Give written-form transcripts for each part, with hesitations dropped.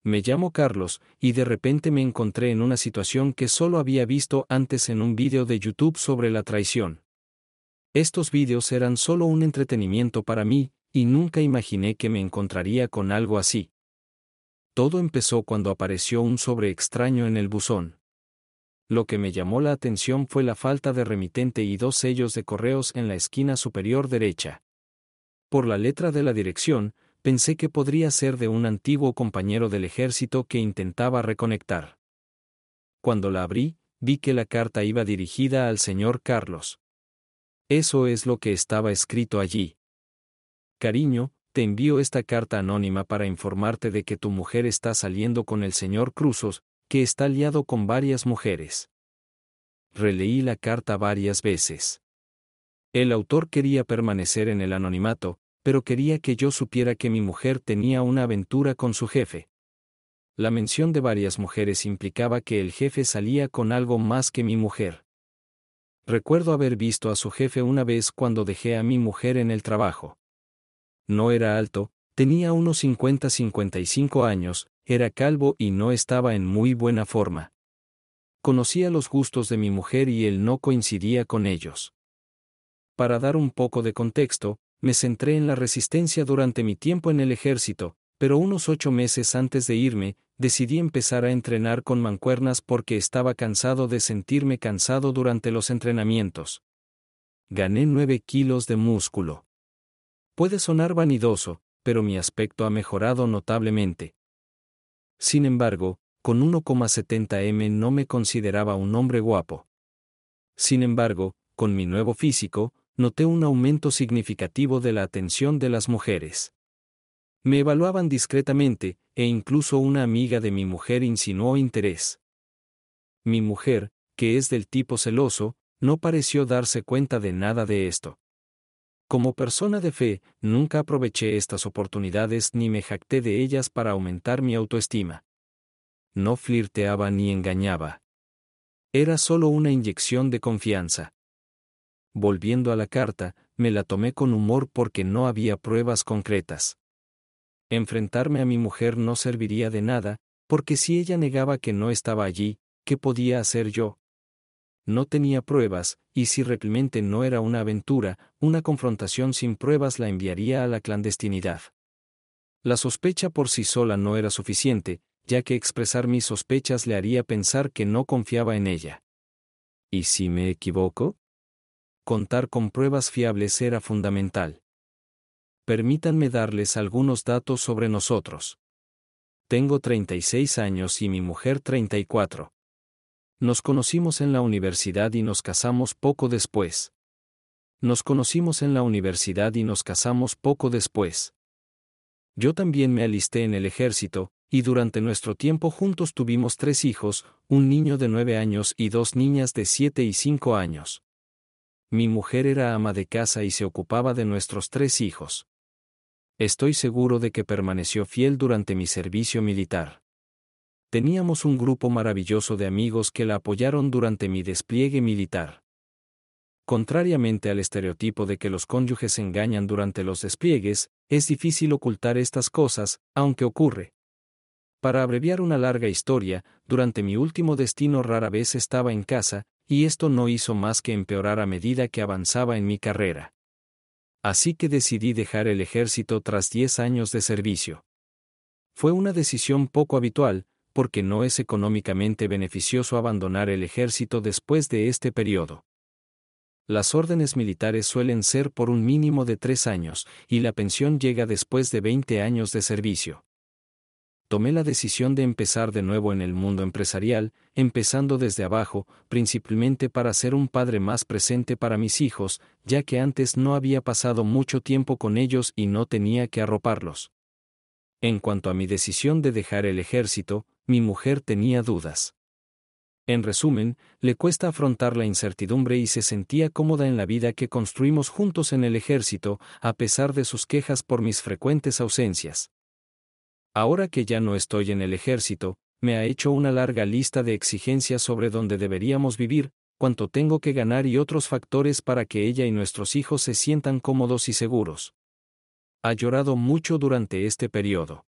Me llamo Carlos, y de repente me encontré en una situación que solo había visto antes en un vídeo de YouTube sobre la traición. Estos vídeos eran solo un entretenimiento para mí, y nunca imaginé que me encontraría con algo así. Todo empezó cuando apareció un sobre extraño en el buzón. Lo que me llamó la atención fue la falta de remitente y 2 sellos de correos en la esquina superior derecha. Por la letra de la dirección, pensé que podría ser de un antiguo compañero del ejército que intentaba reconectar. Cuando la abrí, vi que la carta iba dirigida al señor Carlos. Eso es lo que estaba escrito allí. Cariño, te envío esta carta anónima para informarte de que tu mujer está saliendo con el señor Cruzos, que está liado con varias mujeres. Releí la carta varias veces. El autor quería permanecer en el anonimato, pero quería que yo supiera que mi mujer tenía una aventura con su jefe. La mención de varias mujeres implicaba que el jefe salía con algo más que mi mujer. Recuerdo haber visto a su jefe una vez cuando dejé a mi mujer en el trabajo. No era alto, tenía unos 50-55 años, era calvo y no estaba en muy buena forma. Conocía los gustos de mi mujer y él no coincidía con ellos. Para dar un poco de contexto, me centré en la resistencia durante mi tiempo en el ejército, pero unos 8 meses antes de irme, decidí empezar a entrenar con mancuernas porque estaba cansado de sentirme cansado durante los entrenamientos. Gané 9 kilos de músculo. Puede sonar vanidoso, pero mi aspecto ha mejorado notablemente. Sin embargo, con 1,70 m no me consideraba un hombre guapo. Sin embargo, con mi nuevo físico, noté un aumento significativo de la atención de las mujeres. Me evaluaban discretamente, e incluso una amiga de mi mujer insinuó interés. Mi mujer, que es del tipo celoso, no pareció darse cuenta de nada de esto. Como persona de fe, nunca aproveché estas oportunidades ni me jacté de ellas para aumentar mi autoestima. No flirteaba ni engañaba. Era solo una inyección de confianza. Volviendo a la carta, me la tomé con humor porque no había pruebas concretas. Enfrentarme a mi mujer no serviría de nada, porque si ella negaba que no estaba allí, ¿qué podía hacer yo? No tenía pruebas, y si realmente no era una aventura, una confrontación sin pruebas la enviaría a la clandestinidad. La sospecha por sí sola no era suficiente, ya que expresar mis sospechas le haría pensar que no confiaba en ella. ¿Y si me equivoco? Contar con pruebas fiables era fundamental. Permítanme darles algunos datos sobre nosotros. Tengo 36 años y mi mujer 34. Nos conocimos en la universidad y nos casamos poco después. Yo también me alisté en el ejército, y durante nuestro tiempo juntos tuvimos 3 hijos, un niño de 9 años y 2 niñas de 7 y 5 años. Mi mujer era ama de casa y se ocupaba de nuestros 3 hijos. Estoy seguro de que permaneció fiel durante mi servicio militar. Teníamos un grupo maravilloso de amigos que la apoyaron durante mi despliegue militar. Contrariamente al estereotipo de que los cónyuges engañan durante los despliegues, es difícil ocultar estas cosas, aunque ocurre. Para abreviar una larga historia, durante mi último destino rara vez estaba en casa, y esto no hizo más que empeorar a medida que avanzaba en mi carrera. Así que decidí dejar el ejército tras 10 años de servicio. Fue una decisión poco habitual, porque no es económicamente beneficioso abandonar el ejército después de este periodo. Las órdenes militares suelen ser por un mínimo de 3 años, y la pensión llega después de 20 años de servicio. Tomé la decisión de empezar de nuevo en el mundo empresarial, empezando desde abajo, principalmente para ser un padre más presente para mis hijos, ya que antes no había pasado mucho tiempo con ellos y no tenía que arroparlos. En cuanto a mi decisión de dejar el ejército, mi mujer tenía dudas. En resumen, le cuesta afrontar la incertidumbre y se sentía cómoda en la vida que construimos juntos en el ejército, a pesar de sus quejas por mis frecuentes ausencias. Ahora que ya no estoy en el ejército, me ha hecho una larga lista de exigencias sobre dónde deberíamos vivir, cuánto tengo que ganar y otros factores para que ella y nuestros hijos se sientan cómodos y seguros. Ha llorado mucho durante este periodo.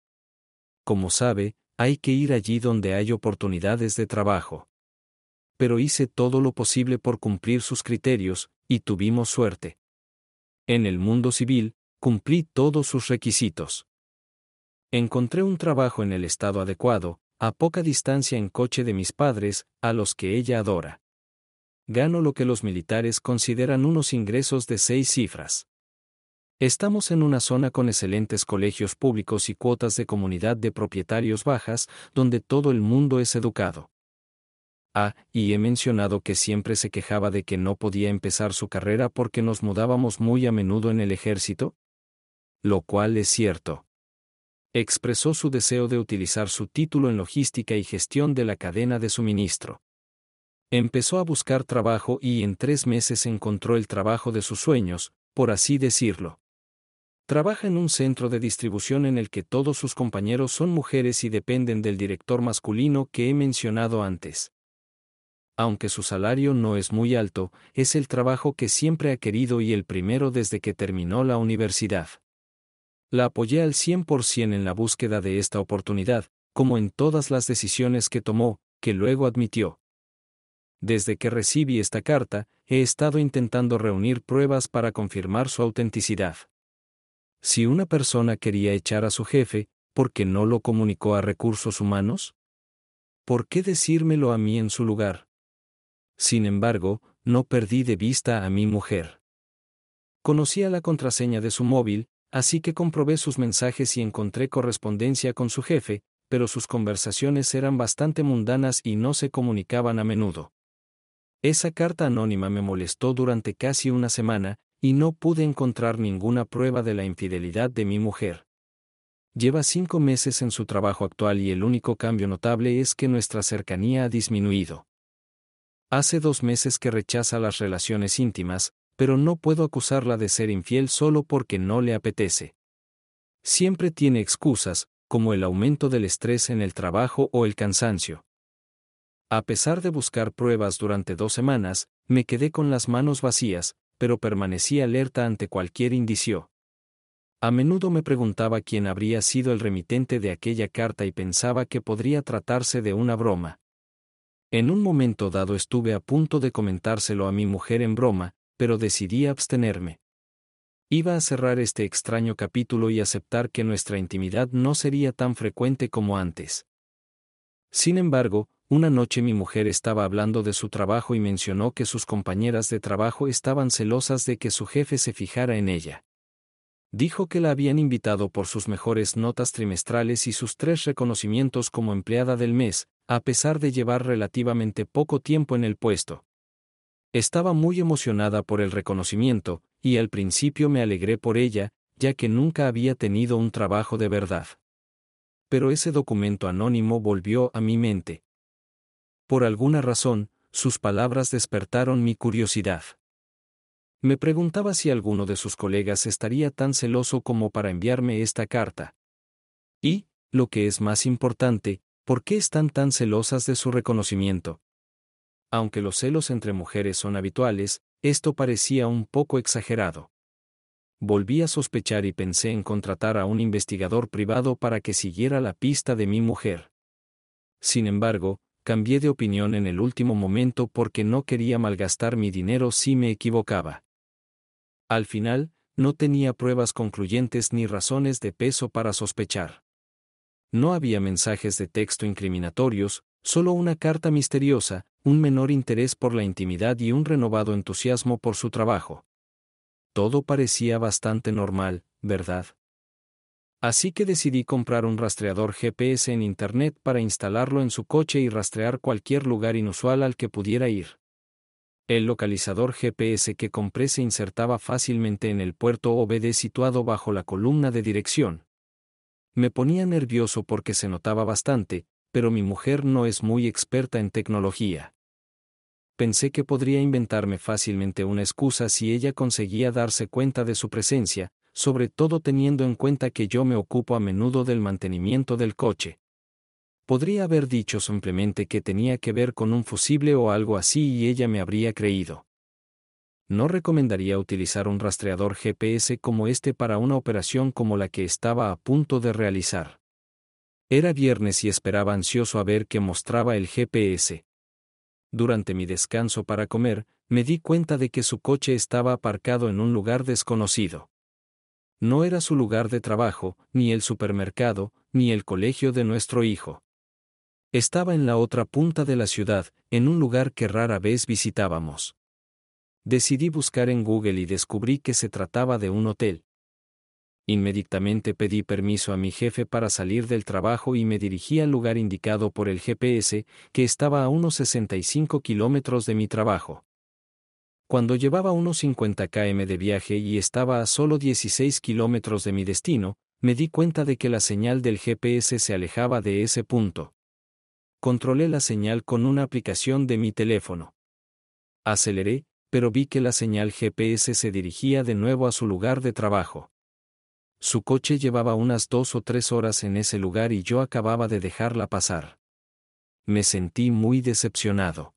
Como sabe, Hay que ir allí donde hay oportunidades de trabajo. Pero hice todo lo posible por cumplir sus criterios, y tuvimos suerte. En el mundo civil, cumplí todos sus requisitos. Encontré un trabajo en el estado adecuado, a poca distancia en coche de mis padres, a los que ella adora. Gano lo que los militares consideran unos ingresos de 6 cifras. Estamos en una zona con excelentes colegios públicos y cuotas de comunidad de propietarios bajas, donde todo el mundo es educado. Y he mencionado que siempre se quejaba de que no podía empezar su carrera porque nos mudábamos muy a menudo en el ejército. Lo cual es cierto. Expresó su deseo de utilizar su título en logística y gestión de la cadena de suministro. Empezó a buscar trabajo y en 3 meses encontró el trabajo de sus sueños, por así decirlo. Trabaja en un centro de distribución en el que todos sus compañeros son mujeres y dependen del director masculino que he mencionado antes. Aunque su salario no es muy alto, es el trabajo que siempre ha querido y el primero desde que terminó la universidad. La apoyé al 100% en la búsqueda de esta oportunidad, como en todas las decisiones que tomó, que luego admitió. Desde que recibí esta carta, he estado intentando reunir pruebas para confirmar su autenticidad. Si una persona quería echar a su jefe, ¿por qué no lo comunicó a recursos humanos? ¿Por qué decírmelo a mí en su lugar? Sin embargo, no perdí de vista a mi mujer. Conocía la contraseña de su móvil, así que comprobé sus mensajes y encontré correspondencia con su jefe, pero sus conversaciones eran bastante mundanas y no se comunicaban a menudo. Esa carta anónima me molestó durante casi una semana, y no pude encontrar ninguna prueba de la infidelidad de mi mujer. Lleva 5 meses en su trabajo actual y el único cambio notable es que nuestra cercanía ha disminuido. Hace 2 meses que rechaza las relaciones íntimas, pero no puedo acusarla de ser infiel solo porque no le apetece. Siempre tiene excusas, como el aumento del estrés en el trabajo o el cansancio. A pesar de buscar pruebas durante 2 semanas, me quedé con las manos vacías, pero permanecí alerta ante cualquier indicio. A menudo me preguntaba quién habría sido el remitente de aquella carta y pensaba que podría tratarse de una broma. En un momento dado estuve a punto de comentárselo a mi mujer en broma, pero decidí abstenerme. Iba a cerrar este extraño capítulo y aceptar que nuestra intimidad no sería tan frecuente como antes. Sin embargo, una noche mi mujer estaba hablando de su trabajo y mencionó que sus compañeras de trabajo estaban celosas de que su jefe se fijara en ella. Dijo que la habían invitado por sus mejores notas trimestrales y sus 3 reconocimientos como empleada del mes, a pesar de llevar relativamente poco tiempo en el puesto. Estaba muy emocionada por el reconocimiento, y al principio me alegré por ella, ya que nunca había tenido un trabajo de verdad. Pero ese documento anónimo volvió a mi mente. Por alguna razón, sus palabras despertaron mi curiosidad. Me preguntaba si alguno de sus colegas estaría tan celoso como para enviarme esta carta. Y, lo que es más importante, ¿por qué están tan celosas de su reconocimiento? Aunque los celos entre mujeres son habituales, esto parecía un poco exagerado. Volví a sospechar y pensé en contratar a un investigador privado para que siguiera la pista de mi mujer. Sin embargo, cambié de opinión en el último momento porque no quería malgastar mi dinero si me equivocaba. Al final, no tenía pruebas concluyentes ni razones de peso para sospechar. No había mensajes de texto incriminatorios, solo una carta misteriosa, un menor interés por la intimidad y un renovado entusiasmo por su trabajo. Todo parecía bastante normal, ¿verdad? Así que decidí comprar un rastreador GPS en Internet para instalarlo en su coche y rastrear cualquier lugar inusual al que pudiera ir. El localizador GPS que compré se insertaba fácilmente en el puerto OBD situado bajo la columna de dirección. Me ponía nervioso porque se notaba bastante, pero mi mujer no es muy experta en tecnología. Pensé que podría inventarme fácilmente una excusa si ella conseguía darse cuenta de su presencia, sobre todo teniendo en cuenta que yo me ocupo a menudo del mantenimiento del coche. Podría haber dicho simplemente que tenía que ver con un fusible o algo así y ella me habría creído. No recomendaría utilizar un rastreador GPS como este para una operación como la que estaba a punto de realizar. Era viernes y esperaba ansioso a ver qué mostraba el GPS. Durante mi descanso para comer, me di cuenta de que su coche estaba aparcado en un lugar desconocido. No era su lugar de trabajo, ni el supermercado, ni el colegio de nuestro hijo. Estaba en la otra punta de la ciudad, en un lugar que rara vez visitábamos. Decidí buscar en Google y descubrí que se trataba de un hotel. Inmediatamente pedí permiso a mi jefe para salir del trabajo y me dirigí al lugar indicado por el GPS, que estaba a unos 65 kilómetros de mi trabajo. Cuando llevaba unos 50 km de viaje y estaba a solo 16 kilómetros de mi destino, me di cuenta de que la señal del GPS se alejaba de ese punto. Controlé la señal con una aplicación de mi teléfono. Aceleré, pero vi que la señal GPS se dirigía de nuevo a su lugar de trabajo. Su coche llevaba unas 2 o 3 horas en ese lugar y yo acababa de dejarla pasar. Me sentí muy decepcionado.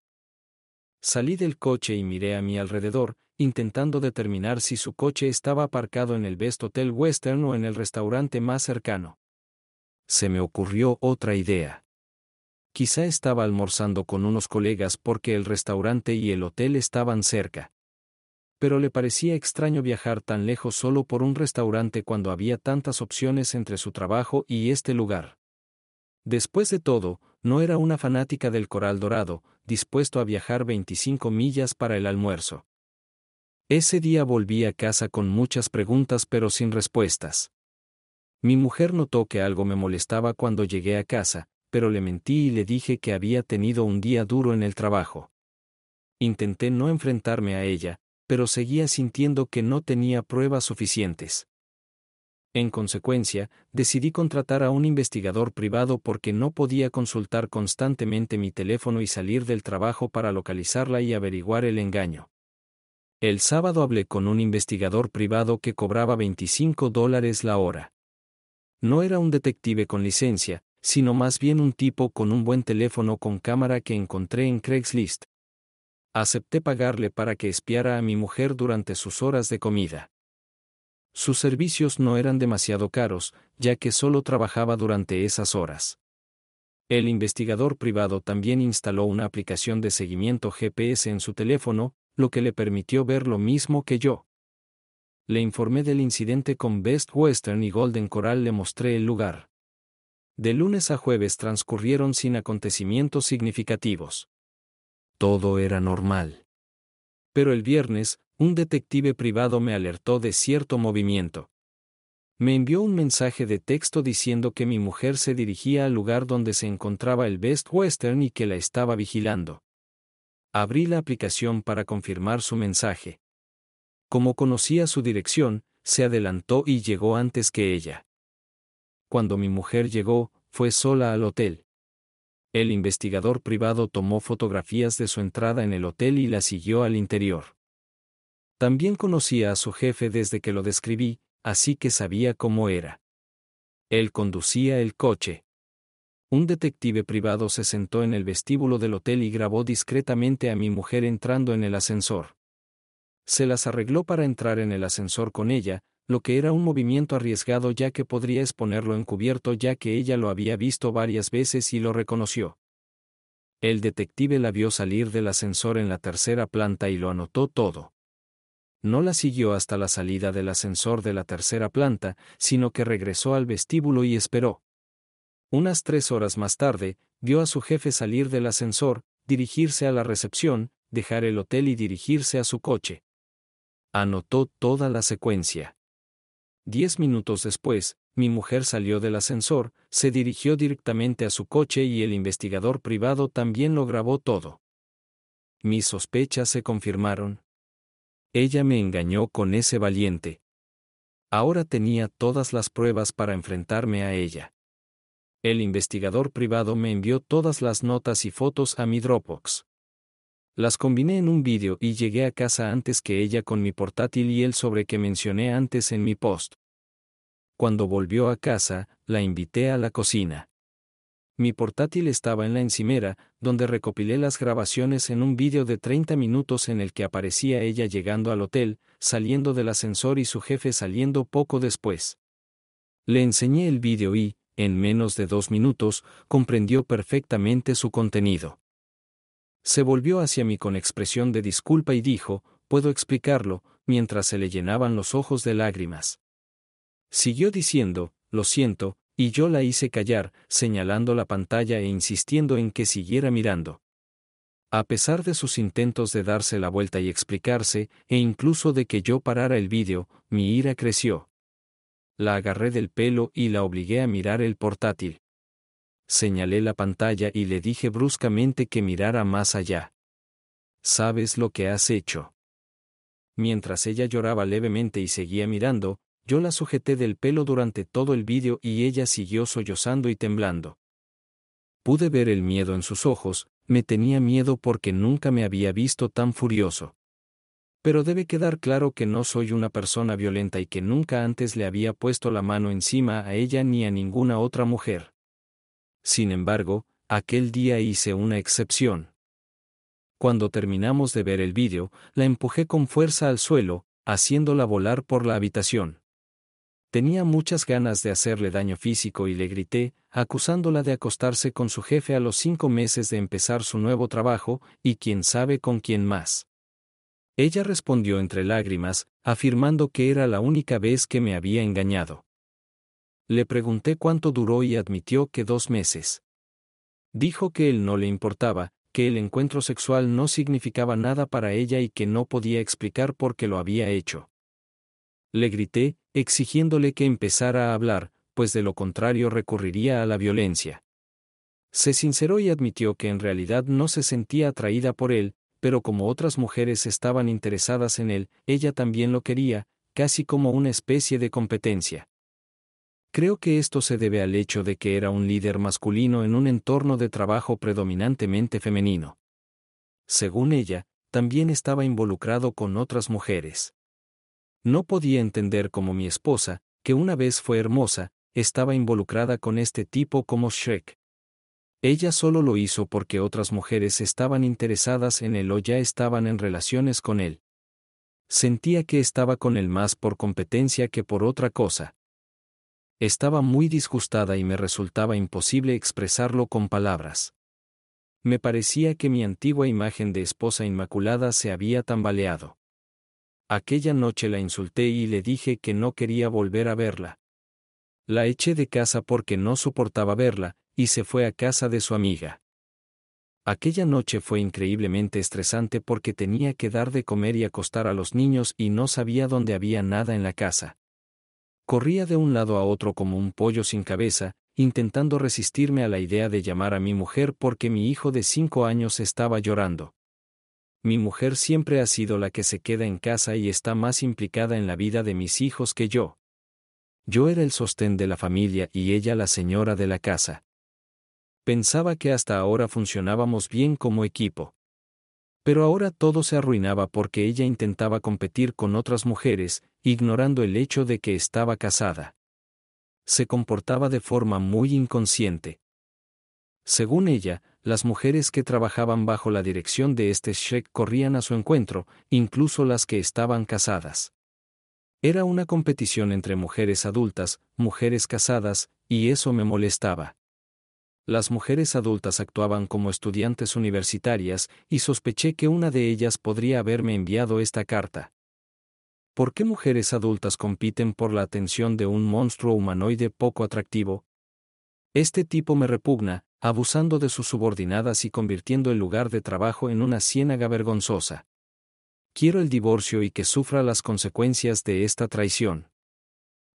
Salí del coche y miré a mi alrededor, intentando determinar si su coche estaba aparcado en el Best Hotel Western o en el restaurante más cercano. Se me ocurrió otra idea. Quizá estaba almorzando con unos colegas porque el restaurante y el hotel estaban cerca. Pero le parecía extraño viajar tan lejos solo por un restaurante cuando había tantas opciones entre su trabajo y este lugar. Después de todo, no era una fanática del coral dorado, dispuesto a viajar 25 millas para el almuerzo. Ese día volví a casa con muchas preguntas pero sin respuestas. Mi mujer notó que algo me molestaba cuando llegué a casa, pero le mentí y le dije que había tenido un día duro en el trabajo. Intenté no enfrentarme a ella, pero seguía sintiendo que no tenía pruebas suficientes. En consecuencia, decidí contratar a un investigador privado porque no podía consultar constantemente mi teléfono y salir del trabajo para localizarla y averiguar el engaño. El sábado hablé con un investigador privado que cobraba $25 la hora. No era un detective con licencia, sino más bien un tipo con un buen teléfono con cámara que encontré en Craigslist. Acepté pagarle para que espiara a mi mujer durante sus horas de comida. Sus servicios no eran demasiado caros, ya que solo trabajaba durante esas horas. El investigador privado también instaló una aplicación de seguimiento GPS en su teléfono, lo que le permitió ver lo mismo que yo. Le informé del incidente con Best Western y Golden Coral le mostré el lugar. De lunes a jueves transcurrieron sin acontecimientos significativos. Todo era normal. Pero el viernes, un detective privado me alertó de cierto movimiento. Me envió un mensaje de texto diciendo que mi mujer se dirigía al lugar donde se encontraba el Best Western y que la estaba vigilando. Abrí la aplicación para confirmar su mensaje. Como conocía su dirección, se adelantó y llegó antes que ella. Cuando mi mujer llegó, fue sola al hotel. El investigador privado tomó fotografías de su entrada en el hotel y la siguió al interior. También conocía a su jefe desde que lo describí, así que sabía cómo era. Él conducía el coche. Un detective privado se sentó en el vestíbulo del hotel y grabó discretamente a mi mujer entrando en el ascensor. Se las arregló para entrar en el ascensor con ella, lo que era un movimiento arriesgado ya que podría exponerlo encubierto ya que ella lo había visto varias veces y lo reconoció. El detective la vio salir del ascensor en la tercera planta y lo anotó todo. No la siguió hasta la salida del ascensor de la tercera planta, sino que regresó al vestíbulo y esperó. Unas 3 horas más tarde, vio a su jefe salir del ascensor, dirigirse a la recepción, dejar el hotel y dirigirse a su coche. Anotó toda la secuencia. 10 minutos después, mi mujer salió del ascensor, se dirigió directamente a su coche y el investigador privado también lo grabó todo. Mis sospechas se confirmaron. Ella me engañó con ese valiente. Ahora tenía todas las pruebas para enfrentarme a ella. El investigador privado me envió todas las notas y fotos a mi Dropbox. Las combiné en un vídeo y llegué a casa antes que ella con mi portátil y el sobre que mencioné antes en mi post. Cuando volvió a casa, la invité a la cocina. Mi portátil estaba en la encimera, donde recopilé las grabaciones en un vídeo de 30 minutos en el que aparecía ella llegando al hotel, saliendo del ascensor y su jefe saliendo poco después. Le enseñé el vídeo y, en menos de 2 minutos, comprendió perfectamente su contenido. Se volvió hacia mí con expresión de disculpa y dijo, «Puedo explicarlo», mientras se le llenaban los ojos de lágrimas. Siguió diciendo, «Lo siento», y yo la hice callar, señalando la pantalla e insistiendo en que siguiera mirando. A pesar de sus intentos de darse la vuelta y explicarse, e incluso de que yo parara el vídeo, mi ira creció. La agarré del pelo y la obligué a mirar el portátil. Señalé la pantalla y le dije bruscamente que mirara más allá. ¿Sabes lo que has hecho? Mientras ella lloraba levemente y seguía mirando, yo la sujeté del pelo durante todo el vídeo y ella siguió sollozando y temblando. Pude ver el miedo en sus ojos, me tenía miedo porque nunca me había visto tan furioso. Pero debe quedar claro que no soy una persona violenta y que nunca antes le había puesto la mano encima a ella ni a ninguna otra mujer. Sin embargo, aquel día hice una excepción. Cuando terminamos de ver el vídeo, la empujé con fuerza al suelo, haciéndola volar por la habitación. Tenía muchas ganas de hacerle daño físico y le grité, acusándola de acostarse con su jefe a los 5 meses de empezar su nuevo trabajo, y quién sabe con quién más. Ella respondió entre lágrimas, afirmando que era la única vez que me había engañado. Le pregunté cuánto duró y admitió que 2 meses. Dijo que él no le importaba, que el encuentro sexual no significaba nada para ella y que no podía explicar por qué lo había hecho. Le grité, exigiéndole que empezara a hablar, pues de lo contrario recurriría a la violencia. Se sinceró y admitió que en realidad no se sentía atraída por él, pero como otras mujeres estaban interesadas en él, ella también lo quería, casi como una especie de competencia. Creo que esto se debe al hecho de que era un líder masculino en un entorno de trabajo predominantemente femenino. Según ella, también estaba involucrado con otras mujeres. No podía entender cómo mi esposa, que una vez fue hermosa, estaba involucrada con este tipo como Shrek. Ella solo lo hizo porque otras mujeres estaban interesadas en él o ya estaban en relaciones con él. Sentía que estaba con él más por competencia que por otra cosa. Estaba muy disgustada y me resultaba imposible expresarlo con palabras. Me parecía que mi antigua imagen de esposa inmaculada se había tambaleado. Aquella noche la insulté y le dije que no quería volver a verla. La eché de casa porque no soportaba verla, y se fue a casa de su amiga. Aquella noche fue increíblemente estresante porque tenía que dar de comer y acostar a los niños y no sabía dónde había nada en la casa. Corría de un lado a otro como un pollo sin cabeza, intentando resistirme a la idea de llamar a mi mujer porque mi hijo de 5 años estaba llorando. Mi mujer siempre ha sido la que se queda en casa y está más implicada en la vida de mis hijos que yo. Yo era el sostén de la familia y ella la señora de la casa. Pensaba que hasta ahora funcionábamos bien como equipo. Pero ahora todo se arruinaba porque ella intentaba competir con otras mujeres, ignorando el hecho de que estaba casada. Se comportaba de forma muy inconsciente. Según ella, las mujeres que trabajaban bajo la dirección de este Shrek corrían a su encuentro, incluso las que estaban casadas. Era una competición entre mujeres adultas, mujeres casadas, y eso me molestaba. Las mujeres adultas actuaban como estudiantes universitarias, y sospeché que una de ellas podría haberme enviado esta carta. ¿Por qué mujeres adultas compiten por la atención de un monstruo humanoide poco atractivo? Este tipo me repugna, abusando de sus subordinadas y convirtiendo el lugar de trabajo en una ciénaga vergonzosa. Quiero el divorcio y que sufra las consecuencias de esta traición.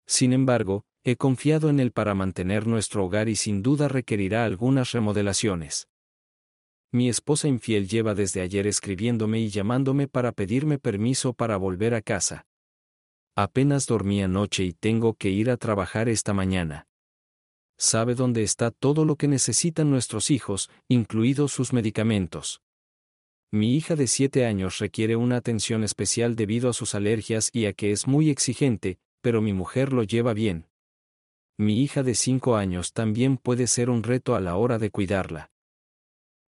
Sin embargo, he confiado en él para mantener nuestro hogar y sin duda requerirá algunas remodelaciones. Mi esposa infiel lleva desde ayer escribiéndome y llamándome para pedirme permiso para volver a casa. Apenas dormí anoche y tengo que ir a trabajar esta mañana. Sabe dónde está todo lo que necesitan nuestros hijos, incluidos sus medicamentos. Mi hija de 7 años requiere una atención especial debido a sus alergias y a que es muy exigente, pero mi mujer lo lleva bien. Mi hija de 5 años también puede ser un reto a la hora de cuidarla.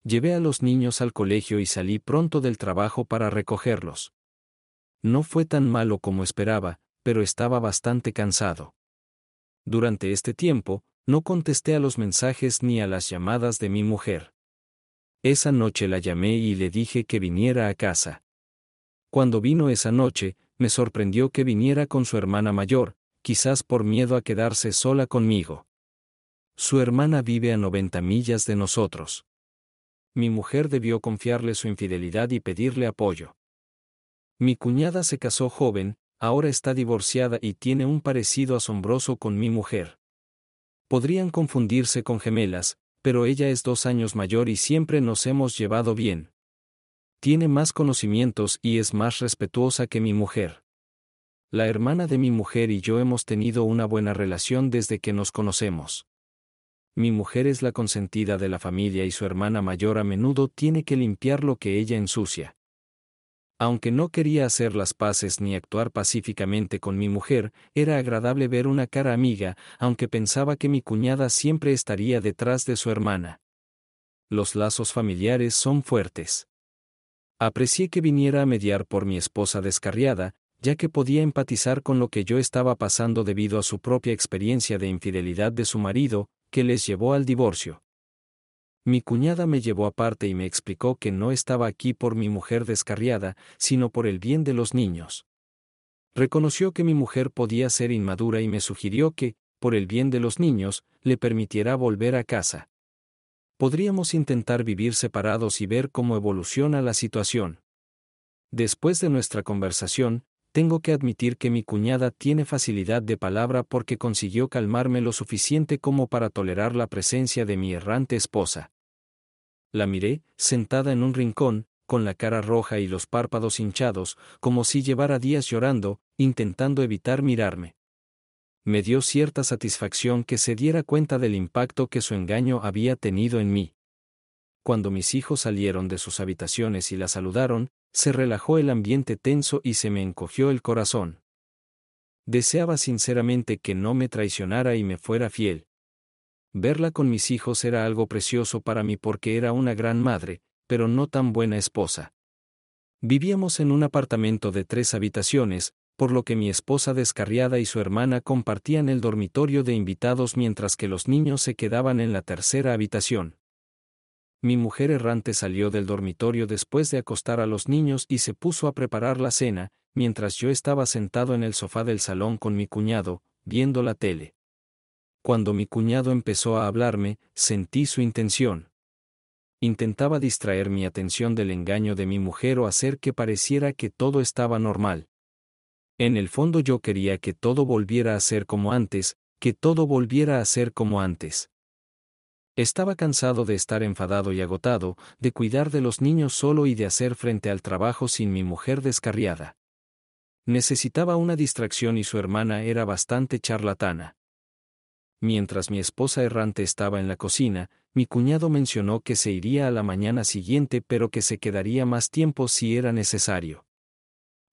Llevé a los niños al colegio y salí pronto del trabajo para recogerlos. No fue tan malo como esperaba, pero estaba bastante cansado. Durante este tiempo, No contesté a los mensajes ni a las llamadas de mi mujer. Esa noche la llamé y le dije que viniera a casa. Cuando vino esa noche, me sorprendió que viniera con su hermana mayor, quizás por miedo a quedarse sola conmigo. Su hermana vive a 90 millas de nosotros. Mi mujer debió confiarle su infidelidad y pedirle apoyo. Mi cuñada se casó joven, ahora está divorciada y tiene un parecido asombroso con mi mujer. Podrían confundirse con gemelas, pero ella es 2 años mayor y siempre nos hemos llevado bien. Tiene más conocimientos y es más respetuosa que mi mujer. La hermana de mi mujer y yo hemos tenido una buena relación desde que nos conocemos. Mi mujer es la consentida de la familia y su hermana mayor a menudo tiene que limpiar lo que ella ensucia. Aunque no quería hacer las paces ni actuar pacíficamente con mi mujer, era agradable ver una cara amiga, aunque pensaba que mi cuñada siempre estaría detrás de su hermana. Los lazos familiares son fuertes. Aprecié que viniera a mediar por mi esposa descarriada, ya que podía empatizar con lo que yo estaba pasando debido a su propia experiencia de infidelidad de su marido, que les llevó al divorcio. Mi cuñada me llevó aparte y me explicó que no estaba aquí por mi mujer descarriada, sino por el bien de los niños. Reconoció que mi mujer podía ser inmadura y me sugirió que, por el bien de los niños, le permitiera volver a casa. Podríamos intentar vivir separados y ver cómo evoluciona la situación. Después de nuestra conversación, tengo que admitir que mi cuñada tiene facilidad de palabra porque consiguió calmarme lo suficiente como para tolerar la presencia de mi errante esposa. La miré, sentada en un rincón, con la cara roja y los párpados hinchados, como si llevara días llorando, intentando evitar mirarme. Me dio cierta satisfacción que se diera cuenta del impacto que su engaño había tenido en mí. Cuando mis hijos salieron de sus habitaciones y la saludaron, se relajó el ambiente tenso y se me encogió el corazón. Deseaba sinceramente que no me traicionara y me fuera fiel. Verla con mis hijos era algo precioso para mí porque era una gran madre, pero no tan buena esposa. Vivíamos en un apartamento de 3 habitaciones, por lo que mi esposa descarriada y su hermana compartían el dormitorio de invitados mientras que los niños se quedaban en la tercera habitación. Mi mujer errante salió del dormitorio después de acostar a los niños y se puso a preparar la cena, mientras yo estaba sentado en el sofá del salón con mi cuñado, viendo la tele. Cuando mi cuñado empezó a hablarme, sentí su intención. Intentaba distraer mi atención del engaño de mi mujer o hacer que pareciera que todo estaba normal. En el fondo yo quería que todo volviera a ser como antes, que todo volviera a ser como antes. Estaba cansado de estar enfadado y agotado, de cuidar de los niños solo y de hacer frente al trabajo sin mi mujer descarriada. Necesitaba una distracción y su hermana era bastante charlatana. Mientras mi esposa errante estaba en la cocina, mi cuñado mencionó que se iría a la mañana siguiente pero que se quedaría más tiempo si era necesario.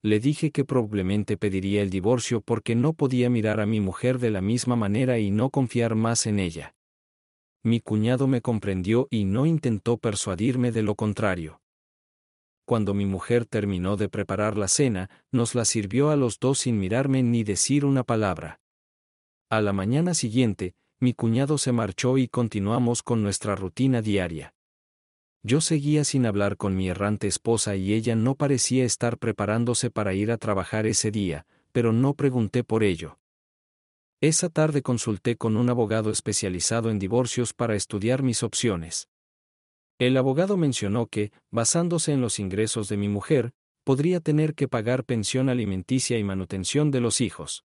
Le dije que probablemente pediría el divorcio porque no podía mirar a mi mujer de la misma manera y no confiar más en ella. Mi cuñado me comprendió y no intentó persuadirme de lo contrario. Cuando mi mujer terminó de preparar la cena, nos la sirvió a los dos sin mirarme ni decir una palabra. A la mañana siguiente, mi cuñado se marchó y continuamos con nuestra rutina diaria. Yo seguía sin hablar con mi errante esposa y ella no parecía estar preparándose para ir a trabajar ese día, pero no pregunté por ello. Esa tarde consulté con un abogado especializado en divorcios para estudiar mis opciones. El abogado mencionó que, basándose en los ingresos de mi mujer, podría tener que pagar pensión alimenticia y manutención de los hijos.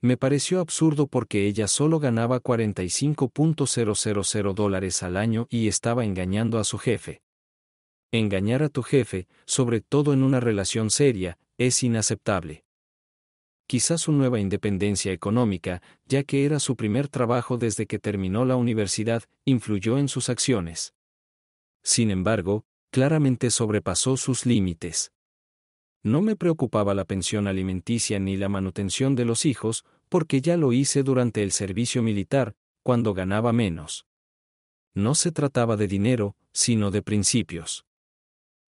Me pareció absurdo porque ella solo ganaba $45,000 al año y estaba engañando a su jefe. Engañar a tu jefe, sobre todo en una relación seria, es inaceptable. Quizás su nueva independencia económica, ya que era su primer trabajo desde que terminó la universidad, influyó en sus acciones. Sin embargo, claramente sobrepasó sus límites. No me preocupaba la pensión alimenticia ni la manutención de los hijos, porque ya lo hice durante el servicio militar, cuando ganaba menos. No se trataba de dinero, sino de principios.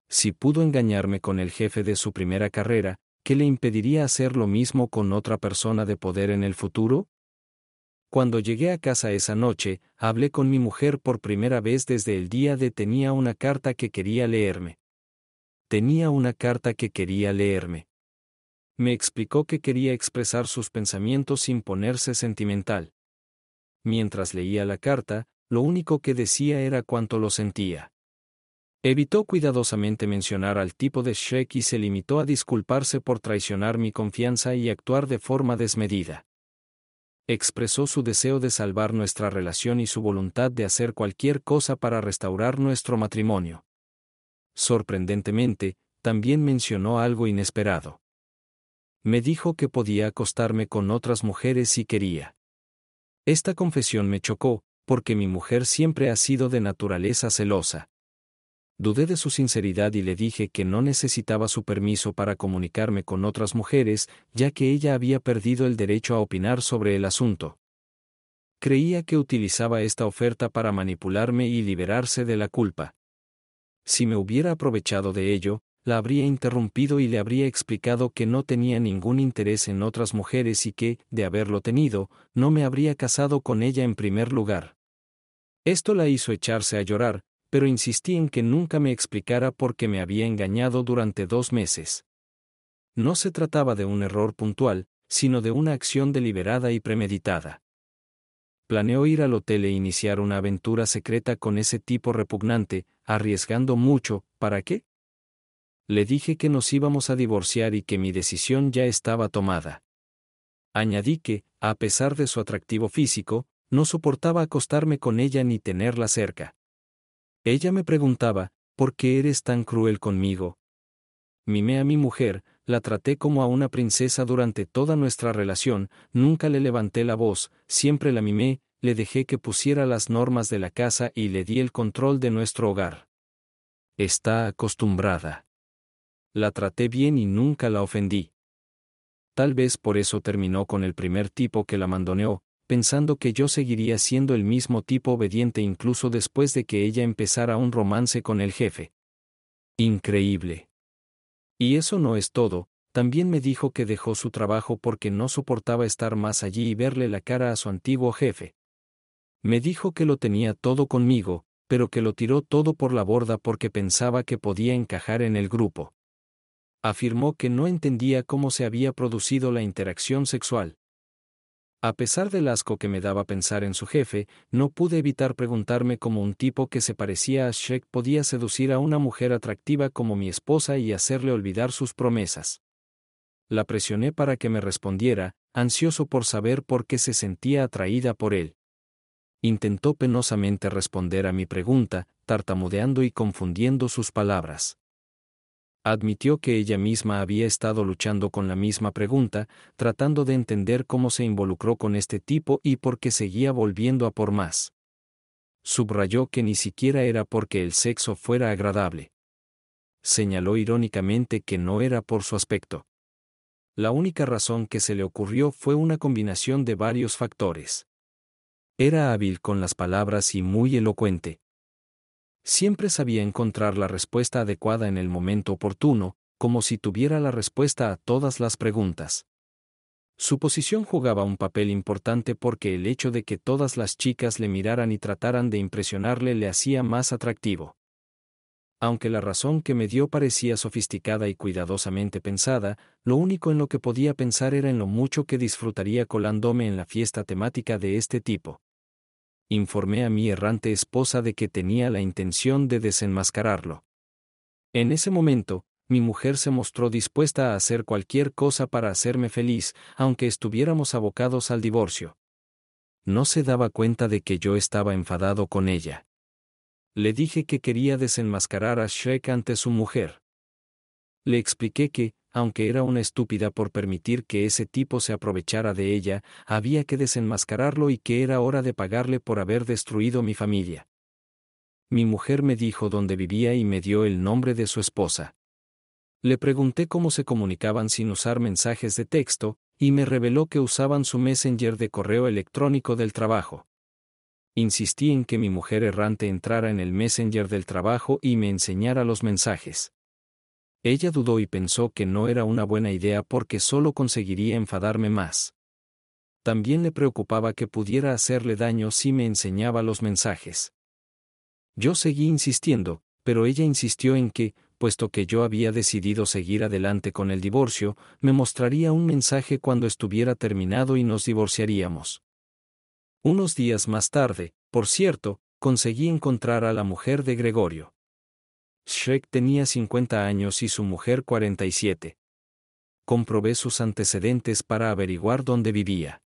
Si pudo engañarme con el jefe de su primera carrera, ¿qué le impediría hacer lo mismo con otra persona de poder en el futuro? Cuando llegué a casa esa noche, hablé con mi mujer por primera vez desde el día de tenía una carta que quería leerme. Tenía una carta que quería leerme. Me explicó que quería expresar sus pensamientos sin ponerse sentimental. Mientras leía la carta, lo único que decía era cuánto lo sentía. Evitó cuidadosamente mencionar al tipo de Shrek y se limitó a disculparse por traicionar mi confianza y actuar de forma desmedida. Expresó su deseo de salvar nuestra relación y su voluntad de hacer cualquier cosa para restaurar nuestro matrimonio. Sorprendentemente, también mencionó algo inesperado. Me dijo que podía acostarme con otras mujeres si quería. Esta confesión me chocó, porque mi mujer siempre ha sido de naturaleza celosa. Dudé de su sinceridad y le dije que no necesitaba su permiso para comunicarme con otras mujeres, ya que ella había perdido el derecho a opinar sobre el asunto. Creía que utilizaba esta oferta para manipularme y liberarse de la culpa. Si me hubiera aprovechado de ello, la habría interrumpido y le habría explicado que no tenía ningún interés en otras mujeres y que, de haberlo tenido, no me habría casado con ella en primer lugar. Esto la hizo echarse a llorar, pero insistí en que nunca me explicara por qué me había engañado durante 2 meses. No se trataba de un error puntual, sino de una acción deliberada y premeditada. Planeó ir al hotel e iniciar una aventura secreta con ese tipo repugnante, arriesgando mucho. ¿Para qué? Le dije que nos íbamos a divorciar y que mi decisión ya estaba tomada. Añadí que, a pesar de su atractivo físico, no soportaba acostarme con ella ni tenerla cerca. Ella me preguntaba, ¿por qué eres tan cruel conmigo? Mimé a mi mujer, la traté como a una princesa durante toda nuestra relación, nunca le levanté la voz, siempre la mimé, le dejé que pusiera las normas de la casa y le di el control de nuestro hogar. Está acostumbrada. La traté bien y nunca la ofendí. Tal vez por eso terminó con el primer tipo que la mandoneó, pensando que yo seguiría siendo el mismo tipo obediente incluso después de que ella empezara un romance con el jefe. Increíble. Y eso no es todo, también me dijo que dejó su trabajo porque no soportaba estar más allí y verle la cara a su antiguo jefe. Me dijo que lo tenía todo conmigo, pero que lo tiró todo por la borda porque pensaba que podía encajar en el grupo. Afirmó que no entendía cómo se había producido la interacción sexual. A pesar del asco que me daba pensar en su jefe, no pude evitar preguntarme cómo un tipo que se parecía a Shrek podía seducir a una mujer atractiva como mi esposa y hacerle olvidar sus promesas. La presioné para que me respondiera, ansioso por saber por qué se sentía atraída por él. Intentó penosamente responder a mi pregunta, tartamudeando y confundiendo sus palabras. Admitió que ella misma había estado luchando con la misma pregunta, tratando de entender cómo se involucró con este tipo y por qué seguía volviendo a por más. Subrayó que ni siquiera era porque el sexo fuera agradable. Señaló irónicamente que no era por su aspecto. La única razón que se le ocurrió fue una combinación de varios factores. Era hábil con las palabras y muy elocuente. Siempre sabía encontrar la respuesta adecuada en el momento oportuno, como si tuviera la respuesta a todas las preguntas. Su posición jugaba un papel importante porque el hecho de que todas las chicas le miraran y trataran de impresionarle le hacía más atractivo. Aunque la razón que me dio parecía sofisticada y cuidadosamente pensada, lo único en lo que podía pensar era en lo mucho que disfrutaría colándome en la fiesta temática de este tipo. Informé a mi errante esposa de que tenía la intención de desenmascararlo. En ese momento, mi mujer se mostró dispuesta a hacer cualquier cosa para hacerme feliz, aunque estuviéramos abocados al divorcio. No se daba cuenta de que yo estaba enfadado con ella. Le dije que quería desenmascarar a Shrek ante su mujer. Le expliqué que, aunque era una estúpida por permitir que ese tipo se aprovechara de ella, había que desenmascararlo y que era hora de pagarle por haber destruido mi familia. Mi mujer me dijo dónde vivía y me dio el nombre de su esposa. Le pregunté cómo se comunicaban sin usar mensajes de texto, y me reveló que usaban su Messenger de correo electrónico del trabajo. Insistí en que mi mujer errante entrara en el Messenger del trabajo y me enseñara los mensajes. Ella dudó y pensó que no era una buena idea porque solo conseguiría enfadarme más. También le preocupaba que pudiera hacerle daño si me enseñaba los mensajes. Yo seguí insistiendo, pero ella insistió en que, puesto que yo había decidido seguir adelante con el divorcio, me mostraría un mensaje cuando estuviera terminado y nos divorciaríamos. Unos días más tarde, por cierto, conseguí encontrar a la mujer de Gregorio. Shrek tenía 50 años y su mujer 47. Comprobé sus antecedentes para averiguar dónde vivía.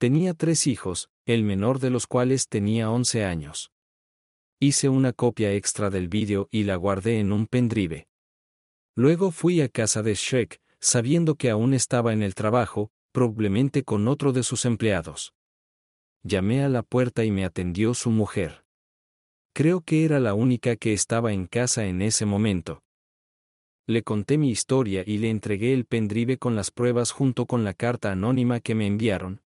Tenía 3 hijos, el menor de los cuales tenía 11 años. Hice una copia extra del vídeo y la guardé en un pendrive. Luego fui a casa de Shrek, sabiendo que aún estaba en el trabajo, probablemente con otro de sus empleados. Llamé a la puerta y me atendió su mujer. Creo que era la única que estaba en casa en ese momento. Le conté mi historia y le entregué el pendrive con las pruebas junto con la carta anónima que me enviaron.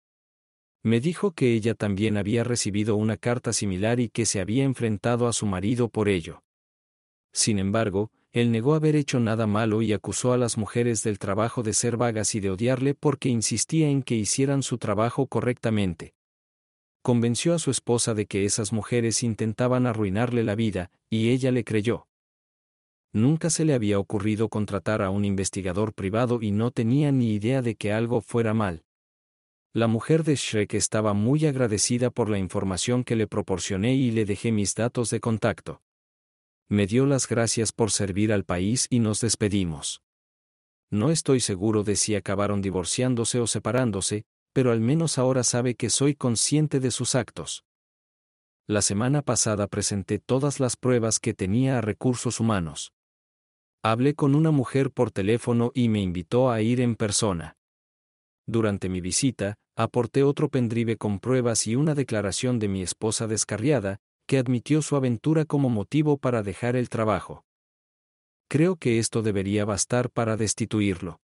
Me dijo que ella también había recibido una carta similar y que se había enfrentado a su marido por ello. Sin embargo, él negó haber hecho nada malo y acusó a las mujeres del trabajo de ser vagas y de odiarle porque insistía en que hicieran su trabajo correctamente. Convenció a su esposa de que esas mujeres intentaban arruinarle la vida, y ella le creyó. Nunca se le había ocurrido contratar a un investigador privado y no tenía ni idea de que algo fuera mal. La mujer de Shrek estaba muy agradecida por la información que le proporcioné y le dejé mis datos de contacto. Me dio las gracias por servir al país y nos despedimos. No estoy seguro de si acabaron divorciándose o separándose, pero al menos ahora sabe que soy consciente de sus actos. La semana pasada presenté todas las pruebas que tenía a Recursos Humanos. Hablé con una mujer por teléfono y me invitó a ir en persona. Durante mi visita, aporté otro pendrive con pruebas y una declaración de mi esposa descarriada, que admitió su aventura como motivo para dejar el trabajo. Creo que esto debería bastar para destituirlo.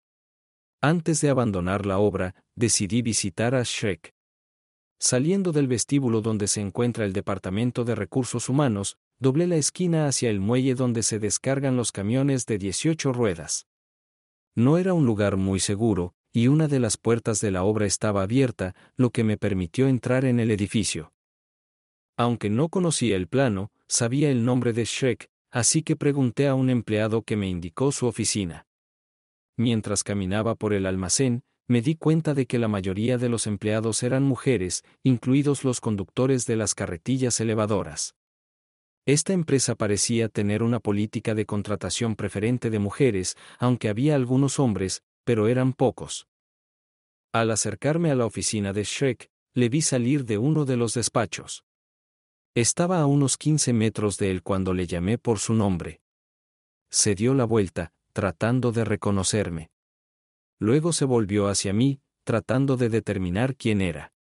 Antes de abandonar la obra, decidí visitar a Shrek. Saliendo del vestíbulo donde se encuentra el Departamento de Recursos Humanos, doblé la esquina hacia el muelle donde se descargan los camiones de 18 ruedas. No era un lugar muy seguro, y una de las puertas de la obra estaba abierta, lo que me permitió entrar en el edificio. Aunque no conocía el plano, sabía el nombre de Shrek, así que pregunté a un empleado que me indicó su oficina. Mientras caminaba por el almacén, me di cuenta de que la mayoría de los empleados eran mujeres, incluidos los conductores de las carretillas elevadoras. Esta empresa parecía tener una política de contratación preferente de mujeres, aunque había algunos hombres, pero eran pocos. Al acercarme a la oficina de Shrek, le vi salir de uno de los despachos. Estaba a unos 15 metros de él cuando le llamé por su nombre. Se dio la vuelta, tratando de reconocerme. Luego se volvió hacia mí, tratando de determinar quién era.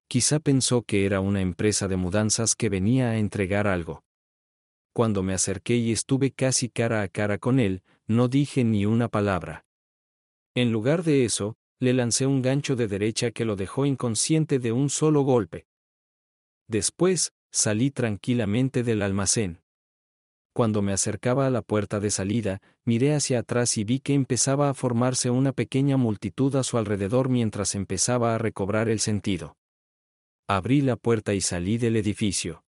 Quizá pensó que era una empresa de mudanzas que venía a entregar algo. Cuando me acerqué y estuve casi cara a cara con él, no dije ni una palabra. En lugar de eso, le lancé un gancho de derecha que lo dejó inconsciente de un solo golpe. Después, salí tranquilamente del almacén. Cuando me acercaba a la puerta de salida, miré hacia atrás y vi que empezaba a formarse una pequeña multitud a su alrededor mientras empezaba a recobrar el sentido. Abrí la puerta y salí del edificio.